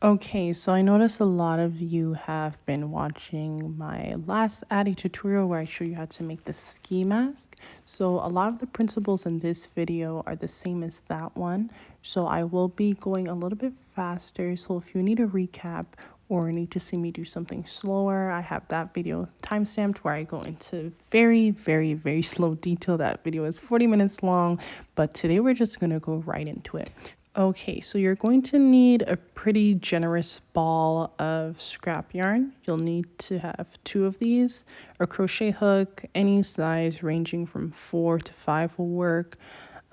Okay, so I noticed a lot of you have been watching my last Addi tutorial where I show you how to make the ski mask. So a lot of the principles in this video are the same as that one. So I will be going a little bit faster. So if you need a recap or need to see me do something slower, I have that video timestamped where I go into very slow detail. That video is 40 minutes long, but today we're just gonna go right into it. Okay, so you're going to need a pretty generous ball of scrap yarn. You'll need to have 2 of these, a crochet hook, any size ranging from 4 to 5 will work.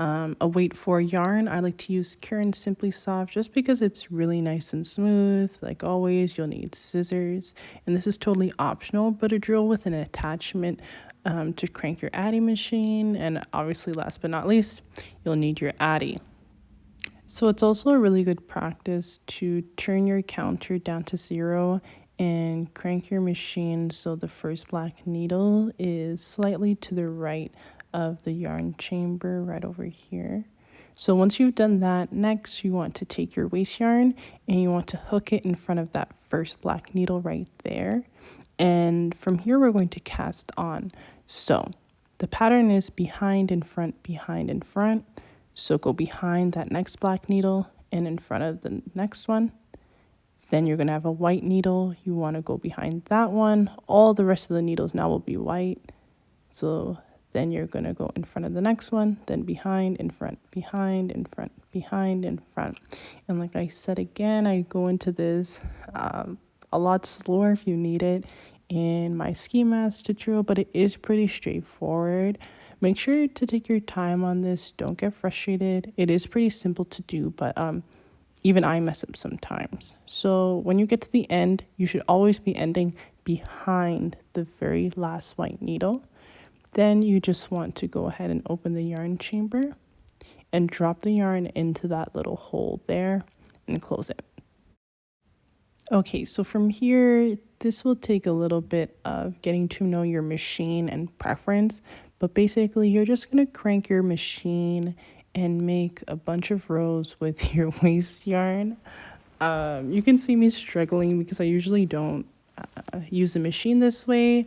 A weight for yarn, I like to use Karen Simply Soft just because it's really nice and smooth. Like always, you'll need scissors, and this is totally optional, but a drill with an attachment to crank your Addi machine, and obviously last but not least, you'll need your Addi. So it's also a really good practice to turn your counter down to 0 and crank your machine so the first black needle is slightly to the right of the yarn chamber right over here. So once you've done that, next you want to take your waste yarn and you want to hook it in front of that first black needle right there. And from here we're going to cast on. So the pattern is behind and front, behind and front. So go behind that next black needle and in front of the next one. Then you're going to have a white needle. You want to go behind that one. All the rest of the needles now will be white. So then you're going to go in front of the next one, then behind, in front, behind, in front, behind, in front. And like I said again, I go into this a lot slower if you need it in my ski mask tutorial, but it is pretty straightforward. Make sure to take your time on this. Don't get frustrated. It is pretty simple to do, but even I mess up sometimes. So when you get to the end, you should always be ending behind the very last white needle. Then you just want to go ahead and open the yarn chamber and drop the yarn into that little hole there and close it. Okay, so from here, this will take a little bit of getting to know your machine and preference, but basically you're just gonna crank your machine and make a bunch of rows with your waste yarn. You can see me struggling because I usually don't use the machine this way,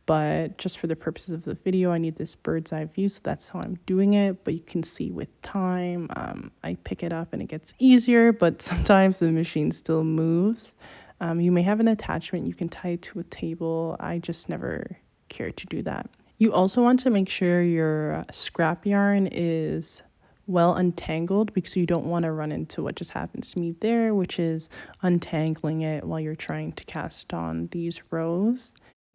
but just for the purposes of the video, I need this bird's eye view, so that's how I'm doing it. But you can see with time, I pick it up and it gets easier, but sometimes the machine still moves. You may have an attachment you can tie it to a table. I just never care to do that. You also want to make sure your scrap yarn is well untangled because you don't want to run into what just happened to me there, which is untangling it while you're trying to cast on these rows.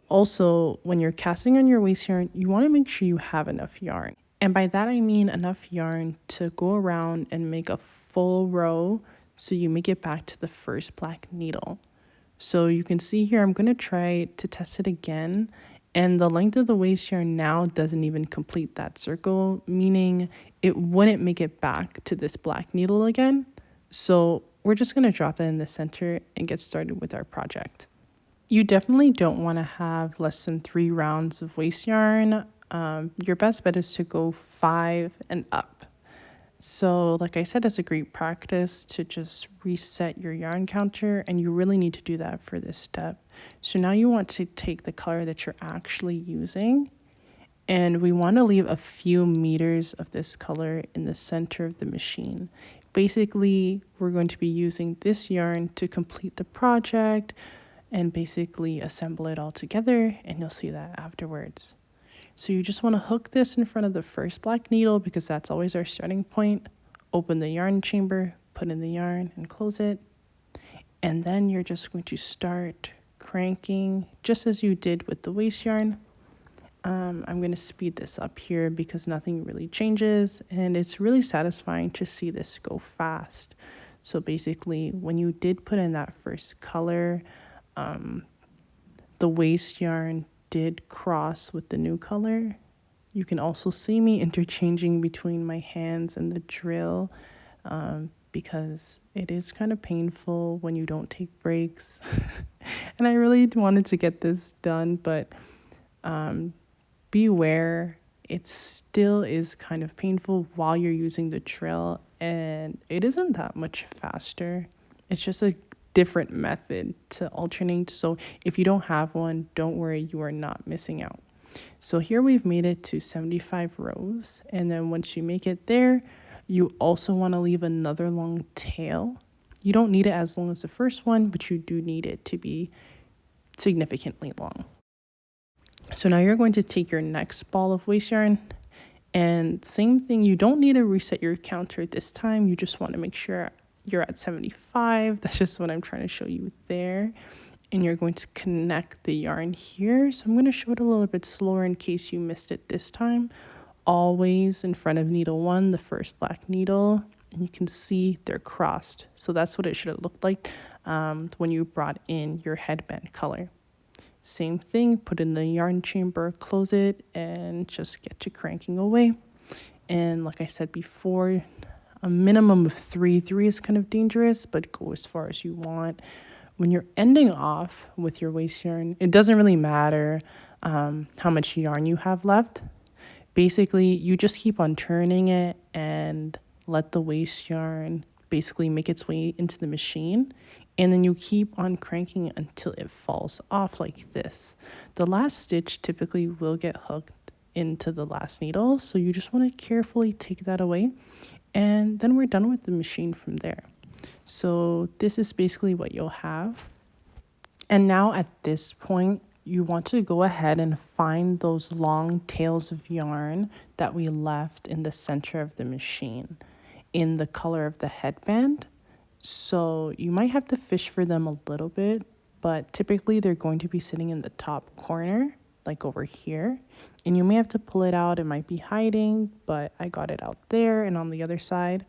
Also, when you're casting on your waste yarn, you want to make sure you have enough yarn. And by that, I mean enough yarn to go around and make a full row so you make it back to the first black needle. So you can see here, I'm going to try to test it again. And the length of the waste yarn now doesn't even complete that circle, meaning it wouldn't make it back to this black needle again. So we're just going to drop that in the center and get started with our project. You definitely don't want to have less than 3 rounds of waste yarn. Your best bet is to go 5 and up. So like I said, it's a great practice to just reset your yarn counter, and you really need to do that for this step. So now you want to take the color that you're actually using, and we want to leave a few meters of this color in the center of the machine. Basically, we're going to be using this yarn to complete the project and basically assemble it all together, and you'll see that afterwards. So you just want to hook this in front of the first black needle because that's always our starting point. Open the yarn chamber, put in the yarn and close it. And then you're just going to start cranking just as you did with the waste yarn. I'm going to speed this up here because nothing really changes, and it's really satisfying to see this go fast. So basically, when you did put in that first color, the waste yarn did cross with the new color. You can also see me interchanging between my hands and the drill because it is kind of painful when you don't take breaks. And I really wanted to get this done, but beware, it still is kind of painful while you're using the drill, and it isn't that much faster. It's just a different method to alternate. So if you don't have one, don't worry, you are not missing out. So here we've made it to 75 rows. And then once you make it there, you also want to leave another long tail. You don't need it as long as the first one, but you do need it to be significantly long. So now you're going to take your next ball of waste yarn, and same thing, you don't need to reset your counter this time. You just want to make sure you're at 75. That's just what I'm trying to show you there. And you're going to connect the yarn here. So I'm going to show it a little bit slower in case you missed it this time. Always in front of needle 1, the first black needle, and you can see they're crossed. So that's what it should have looked like when you brought in your headband color. Same thing, put in the yarn chamber, close it, and just get to cranking away. And like I said before, a minimum of 3. 3 is kind of dangerous, but go as far as you want. When you're ending off with your waste yarn, it doesn't really matter how much yarn you have left. Basically, you just keep on turning it and let the waste yarn basically make its way into the machine. And then you keep on cranking until it falls off like this. The last stitch typically will get hooked into the last needle, so you just want to carefully take that away. And then we're done with the machine from there. So this is basically what you'll have. And now at this point, you want to go ahead and find those long tails of yarn that we left in the center of the machine in the color of the headband. So you might have to fish for them a little bit, but typically they're going to be sitting in the top corner, like over here. And you may have to pull it out. It might be hiding, but I got it out there. And on the other side,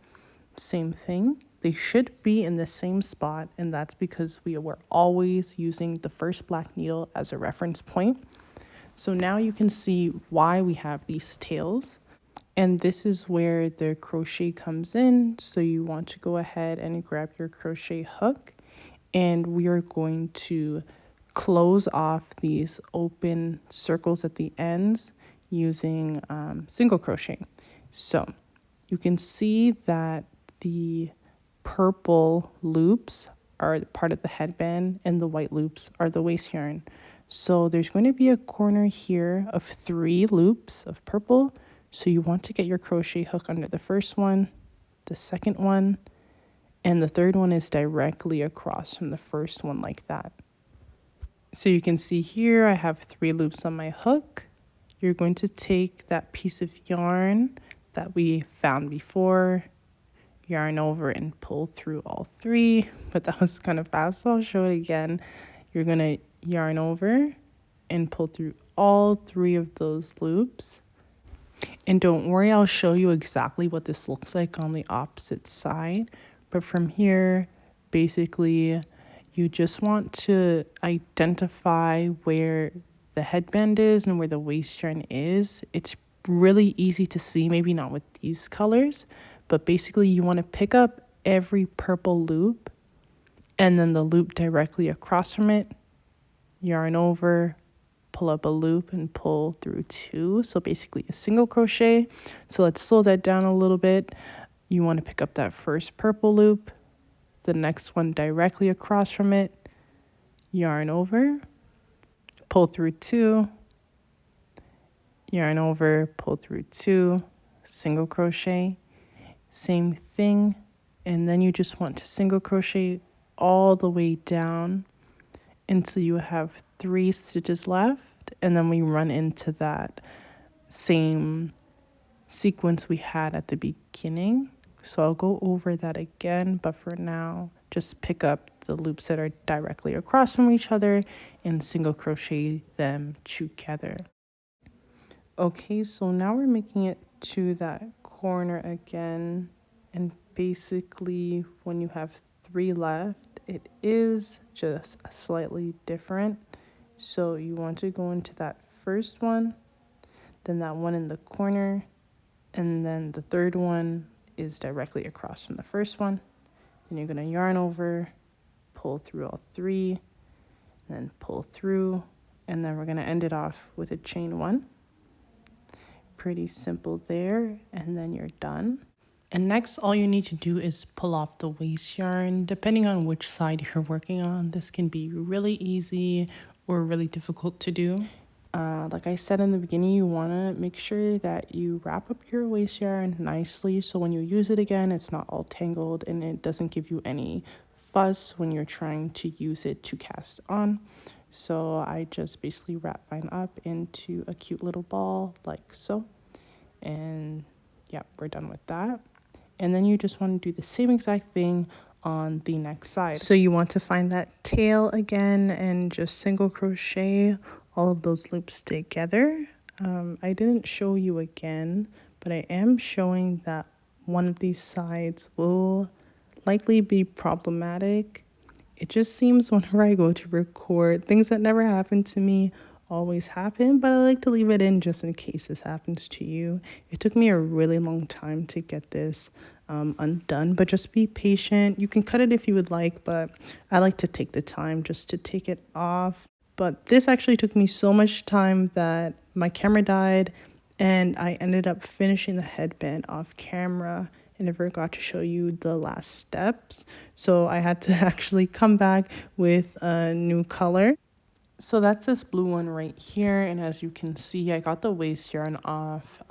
same thing. They should be in the same spot, and that's because we were always using the first black needle as a reference point. So now you can see why we have these tails. And this is where the crochet comes in. So you want to go ahead and grab your crochet hook, and we are going to close off these open circles at the ends using single crochet. So you can see that the purple loops are part of the headband and the white loops are the waste yarn. So there's going to be a corner here of 3 loops of purple. So you want to get your crochet hook under the first one, the second one, and the third one is directly across from the first one like that. So you can see here I have 3 loops on my hook. You're going to take that piece of yarn that we found before, yarn over and pull through all 3, but that was kind of fast, so I'll show it again. You're going to yarn over and pull through all 3 of those loops. And don't worry, I'll show you exactly what this looks like on the opposite side. But from here, basically, you just want to identify where the headband is and where the waist yarn is. It's really easy to see, maybe not with these colors, but basically you want to pick up every purple loop and then the loop directly across from it, yarn over, pull up a loop and pull through 2. So basically a single crochet. So let's slow that down a little bit. You want to pick up that first purple loop, the next one directly across from it, yarn over, pull through 2, yarn over, pull through 2, single crochet, same thing. And then you just want to single crochet all the way down until you have 3 stitches left, and then we run into that same sequence we had at the beginning. So I'll go over that again, but for now just pick up the loops that are directly across from each other and single crochet them together. Okay, so now we're making it to that corner again, and basically when you have 3 left, it is just slightly different. So you want to go into that first one, then that one in the corner, and then the third one is directly across from the first one. Then you're going to yarn over, pull through all 3, and then pull through, and then we're going to end it off with a chain 1. Pretty simple there, and then you're done. And next, all you need to do is pull off the waist yarn. Depending on which side you're working on, this can be really easy or really difficult to do. Like I said in the beginning, you want to make sure that you wrap up your waist yarn nicely so when you use it again, it's not all tangled and it doesn't give you any fuss when you're trying to use it to cast on. So I just basically wrap mine up into a cute little ball like so. And yeah, we're done with that. And then you just want to do the same exact thing on the next side. So you want to find that tail again and just single crochet all of those loops together. I didn't show you again, but I am showing that one of these sides will likely be problematic. It just seems whenever I go to record, things that never happened to me always happen, but I like to leave it in just in case this happens to you. It took me a really long time to get this undone, but just be patient. You can cut it if you would like, but I like to take the time just to take it off. But this actually took me so much time that my camera died and I ended up finishing the headband off camera and never got to show you the last steps. So I had to actually come back with a new color. So that's this blue one right here. And as you can see, I got the waist yarn off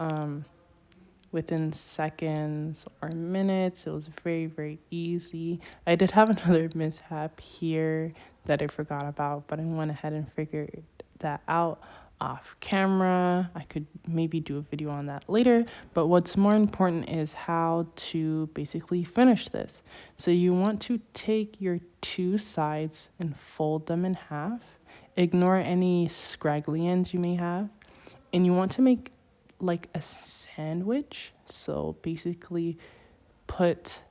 within seconds or minutes. It was very, very easy. I did have another mishap here that I forgot about, but I went ahead and figured that out off camera. I could maybe do a video on that later, but what's more important is how to basically finish this. So you want to take your two sides and fold them in half. Ignore any scraggly ends you may have, and you want to make like a sandwich. So basically put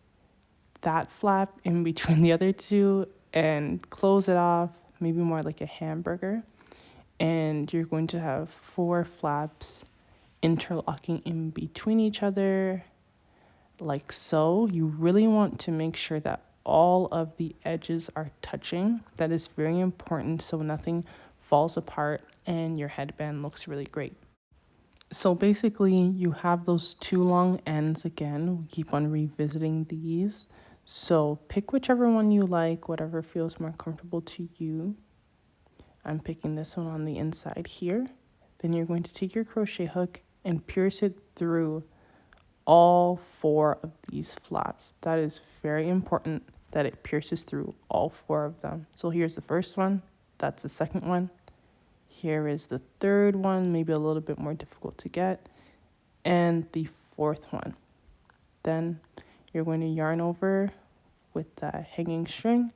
that flap in between the other two and close it off, maybe more like a hamburger. And you're going to have 4 flaps interlocking in between each other like so. You really want to make sure that all of the edges are touching. That is very important so nothing falls apart and your headband looks really great. So basically you have those 2 long ends again. We keep on revisiting these. So pick whichever one you like, whatever feels more comfortable to you. I'm picking this one on the inside here. Then you're going to take your crochet hook and pierce it through all 4 of these flaps. That is very important that it pierces through all 4 of them. So here's the first one. That's the second one. Here is the third one, maybe a little bit more difficult to get. And the 4th one. Then you're going to yarn over with that hanging string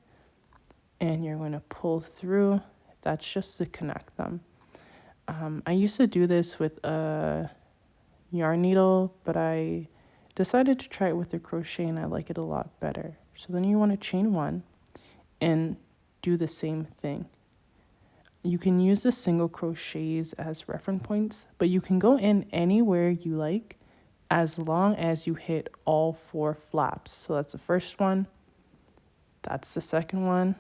and you're going to pull through. That's just to connect them. I used to do this with a yarn needle, but I decided to try it with the crochet and I like it a lot better. So then you want to chain 1 and do the same thing. You can use the single crochets as reference points, but you can go in anywhere you like as long as you hit all 4 flaps. So that's the first one. That's the second one.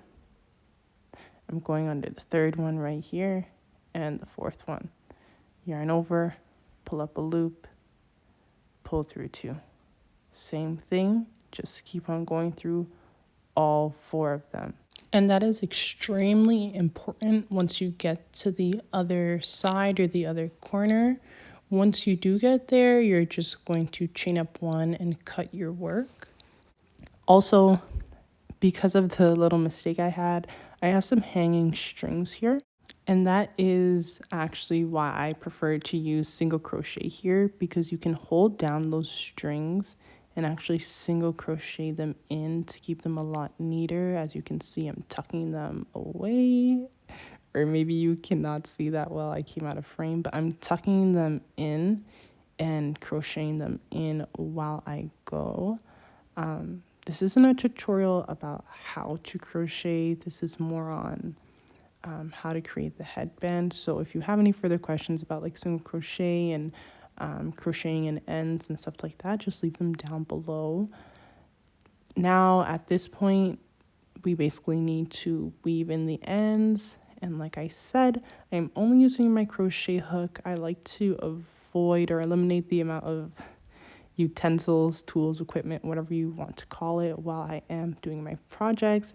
I'm going under the third one right here and the 4th one. Yarn over, pull up a loop, pull through 2. Same thing, just keep on going through all 4 of them. And that is extremely important once you get to the other side or the other corner. Once you do get there, you're just going to chain up 1 and cut your work. Also, because of the little mistake I had, I have some hanging strings here. And that is actually why I prefer to use single crochet here, because you can hold down those strings and actually single crochet them in to keep them a lot neater. As you can see, I'm tucking them away, or maybe you cannot see that well, I came out of frame, but I'm tucking them in and crocheting them in while I go. This isn't a tutorial about how to crochet. This is more on how to create the headband. So if you have any further questions about like single crochet and crocheting in ends and stuff like that, just leave them down below. Now at this point, we basically need to weave in the ends. And like I said, I'm only using my crochet hook. I like to avoid or eliminate the amount of utensils, tools, equipment, whatever you want to call it, while I am doing my projects.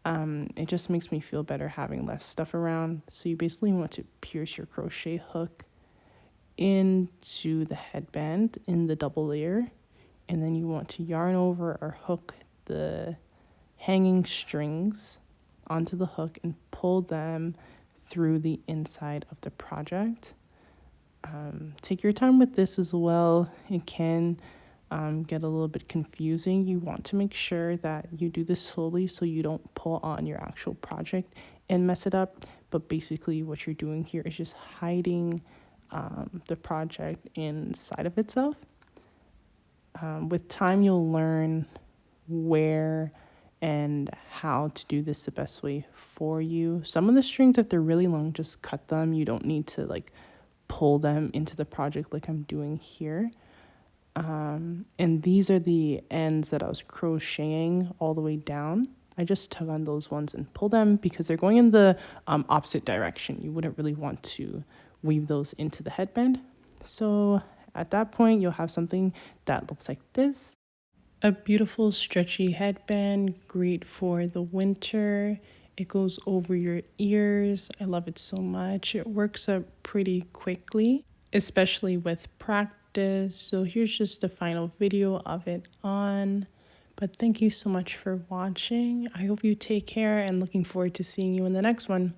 It just makes me feel better having less stuff around. So you basically want to pierce your crochet hook into the headband in the double layer, and then you want to yarn over or hook the hanging strings onto the hook and pull them through the inside of the project. Take your time with this as well. It can get a little bit confusing. You want to make sure that you do this slowly so you don't pull on your actual project and mess it up. But basically what you're doing here is just hiding the project inside of itself. With time, you'll learn where and how to do this the best way for you. Some of the strings, if they're really long, just cut them. You don't need to like pull them into the project like I'm doing here. And these are the ends that I was crocheting all the way down. I just tug on those ones and pull them because they're going in the opposite direction. You wouldn't really want to weave those into the headband. So at that point, you'll have something that looks like this. A beautiful stretchy headband, great for the winter. It goes over your ears. I love it so much. It works up pretty quickly, especially with practice. So here's just a final video of it on. But thank you so much for watching. I hope you take care and looking forward to seeing you in the next one.